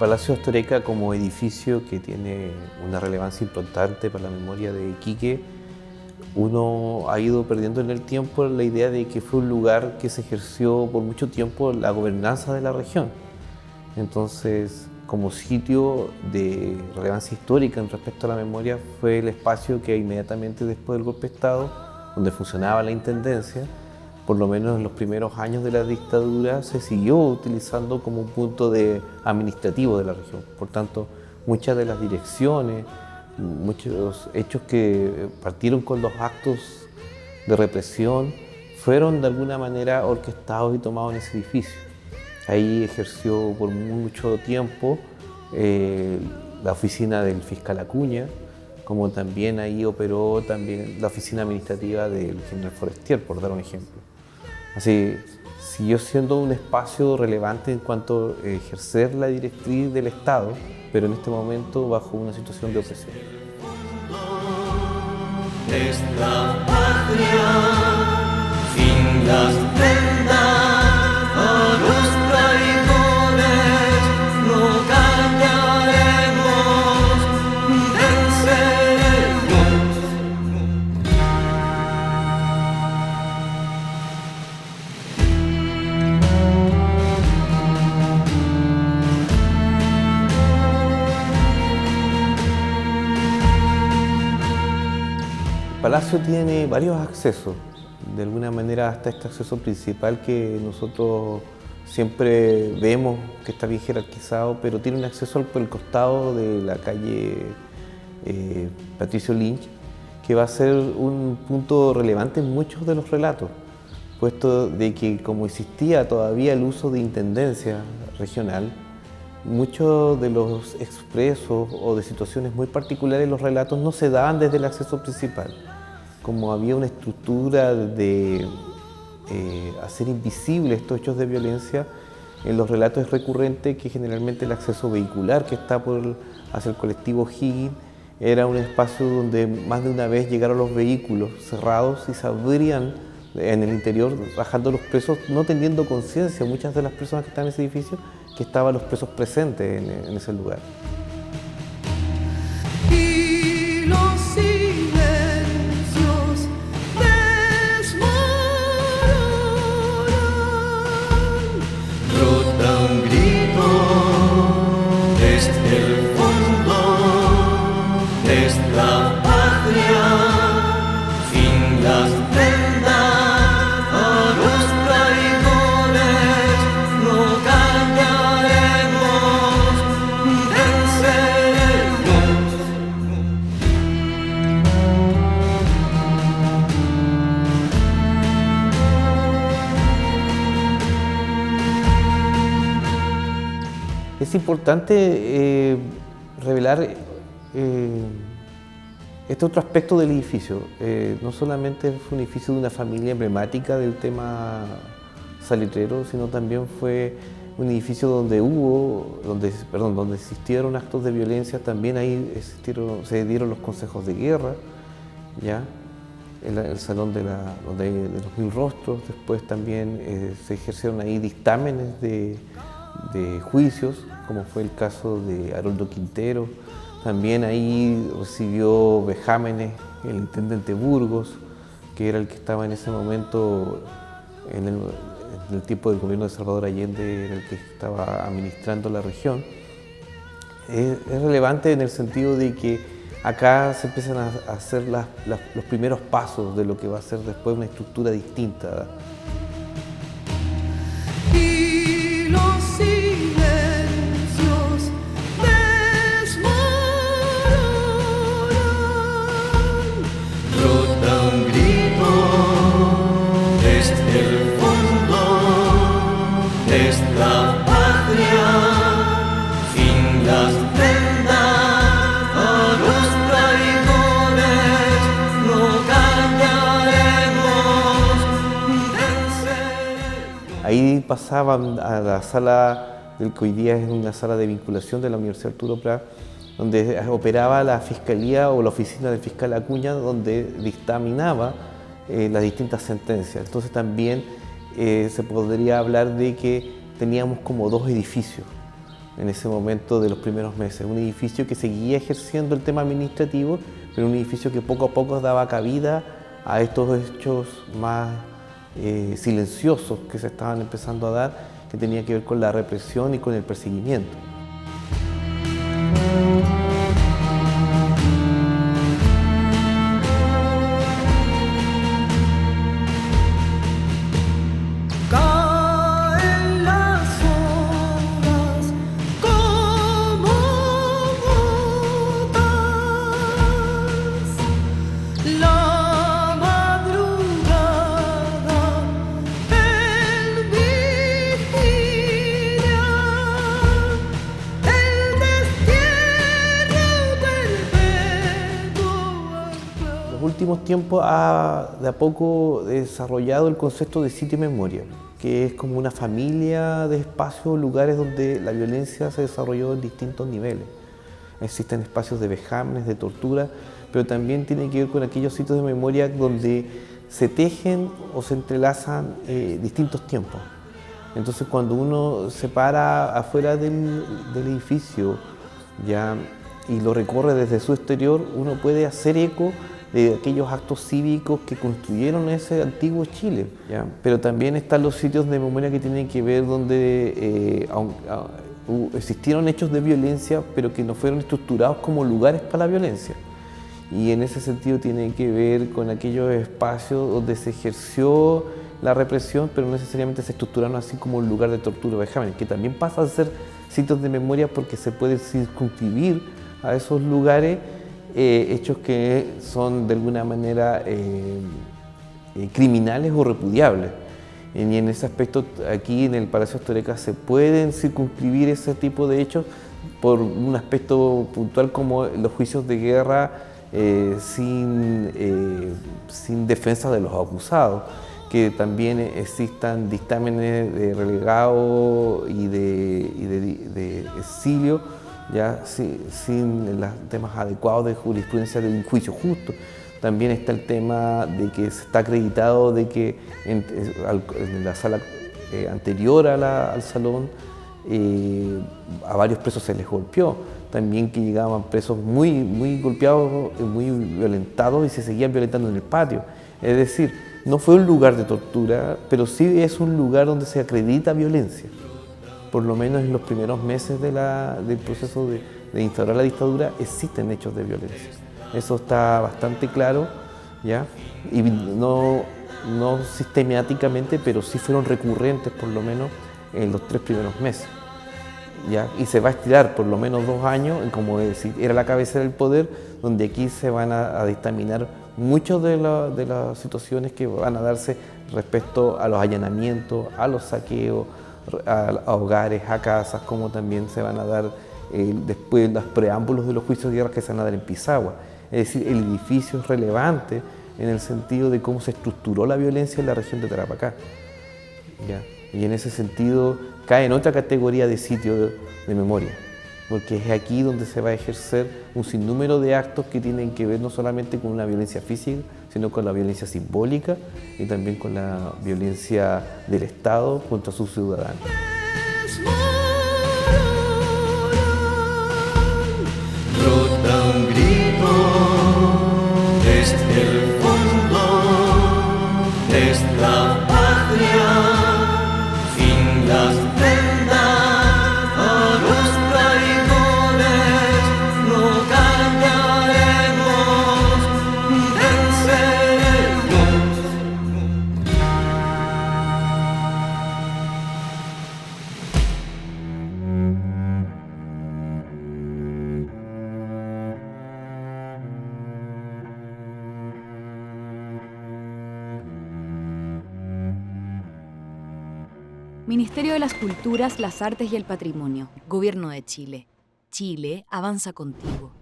Palacio Astoreca, como edificio que tiene una relevancia importante para la memoria de Iquique, uno ha ido perdiendo en el tiempo la idea de que fue un lugar que se ejerció por mucho tiempo la gobernanza de la región. Entonces, como sitio de relevancia histórica en respecto a la memoria, fue el espacio que inmediatamente después del golpe de Estado, donde funcionaba la intendencia, por lo menos en los primeros años de la dictadura, se siguió utilizando como un punto administrativo de la región. Por tanto, muchas de las direcciones, muchos hechos que partieron con los actos de represión, fueron de alguna manera orquestados y tomados en ese edificio. Ahí ejerció por mucho tiempo la oficina del fiscal Acuña, como también ahí operó también la oficina administrativa del general Forestier, por dar un ejemplo. Así, siguió siendo un espacio relevante en cuanto a ejercer la directriz del Estado, pero en este momento bajo una situación de opresión. Esta patria, sin las prendas, a los traidores no callaremos, venceremos. El palacio tiene varios accesos. De alguna manera hasta este acceso principal que nosotros siempre vemos que está bien jerarquizado, pero tiene un acceso por el costado de la calle Patricio Lynch, que va a ser un punto relevante en muchos de los relatos, puesto de que como existía todavía el uso de intendencia regional, muchos de los expresos o de situaciones muy particulares en los relatos no se daban desde el acceso principal. Como había una estructura de hacer invisibles estos hechos de violencia, en los relatos es recurrente que generalmente el acceso vehicular que está hacia el colectivo Higgins era un espacio donde más de una vez llegaron los vehículos cerrados y se abrían en el interior, bajando los presos, no teniendo conciencia muchas de las personas que están en ese edificio, que estaban los presos presentes en ese lugar. Y los silencios desmoronan, brota un grito desde el fondo de esta patria, sin las prendas a los traidores no callaremos, venceremos. Es importante revelar este otro aspecto del edificio. No solamente fue un edificio de una familia emblemática del tema salitrero, sino también fue un edificio donde existieron actos de violencia. También ahí se dieron los consejos de guerra, ¿ya? El salón de los 1000 rostros. Después también se ejercieron ahí dictámenes de juicios, como fue el caso de Haroldo Quintero. También ahí recibió vejámenes el intendente Burgos, que era el que estaba en ese momento, en el tiempo del gobierno de Salvador Allende, era el que estaba administrando la región. Es relevante en el sentido de que acá se empiezan a hacer los primeros pasos de lo que va a ser después una estructura distinta. Y los silencios desmoronan, brota un grito desde el fondo de esta patria, sin las prendas a los traidores no callaremos, venceremos. Ahí pasaban a la sala del que hoy día es una sala de vinculación de la Universidad Arturo Prat, donde operaba la fiscalía o la oficina del fiscal Acuña, donde dictaminaba las distintas sentencias. Entonces también se podría hablar de que teníamos como dos edificios. en ese momento de los primeros meses. Un edificio que seguía ejerciendo el tema administrativo, pero un edificio que poco a poco daba cabida a estos hechos más silenciosos que se estaban empezando a dar, que tenía que ver con la represión y con el perseguimiento. En los últimos tiempos ha de a poco desarrollado el concepto de sitio y memoria, que es como una familia de espacios, lugares donde la violencia se desarrolló en distintos niveles. Existen espacios de vejámenes, de tortura, pero también tiene que ver con aquellos sitios de memoria donde se tejen o se entrelazan distintos tiempos. Entonces, cuando uno se para afuera del edificio ya, y lo recorre desde su exterior, uno puede hacer eco de aquellos actos cívicos que construyeron ese antiguo Chile, ¿ya? Pero también están los sitios de memoria que tienen que ver donde existieron hechos de violencia, pero que no fueron estructurados como lugares para la violencia. Y en ese sentido tiene que ver con aquellos espacios donde se ejerció la represión, pero no necesariamente se estructuraron así como un lugar de tortura o vejámenes, que también pasan a ser sitios de memoria porque se puede circunscribir a esos lugares hechos que son de alguna manera criminales o repudiables. Y en ese aspecto, aquí en el Palacio Astoreca se pueden circunscribir ese tipo de hechos por un aspecto puntual como los juicios de guerra sin defensa de los acusados, que también existan dictámenes de relegado y de exilio, ya sin los temas adecuados de jurisprudencia de un juicio justo. También está el tema de que se está acreditado de que en la sala anterior al salón a varios presos se les golpeó. También que llegaban presos muy golpeados, muy violentados y se seguían violentando en el patio. Es decir, no fue un lugar de tortura, pero sí es un lugar donde se acredita violencia. Por lo menos en los primeros meses del proceso de instaurar la dictadura existen hechos de violencia. Eso está bastante claro, ¿ya? Y no sistemáticamente, pero sí fueron recurrentes por lo menos en los 3 primeros meses, ¿ya? Y se va a estirar por lo menos 2 años, como decir, era la cabecera del poder, donde aquí se van a dictaminar muchas de las situaciones que van a darse respecto a los allanamientos, a los saqueos, a hogares, a casas, como también se van a dar después los preámbulos de los juicios de guerra que se van a dar en Pisagua. Es decir, el edificio es relevante en el sentido de cómo se estructuró la violencia en la región de Tarapacá, ¿ya? Y en ese sentido cae en otra categoría de sitio de memoria, porque es aquí donde se va a ejercer un sinnúmero de actos que tienen que ver no solamente con una violencia física, sino con la violencia simbólica y también con la violencia del Estado contra sus ciudadanos. Brota un grito desde el fondo de esta patria, sin las prendas a los traidores no cambiaremos, venceremos. Ministerio de las Culturas, las Artes y el Patrimonio. Gobierno de Chile. Chile avanza contigo.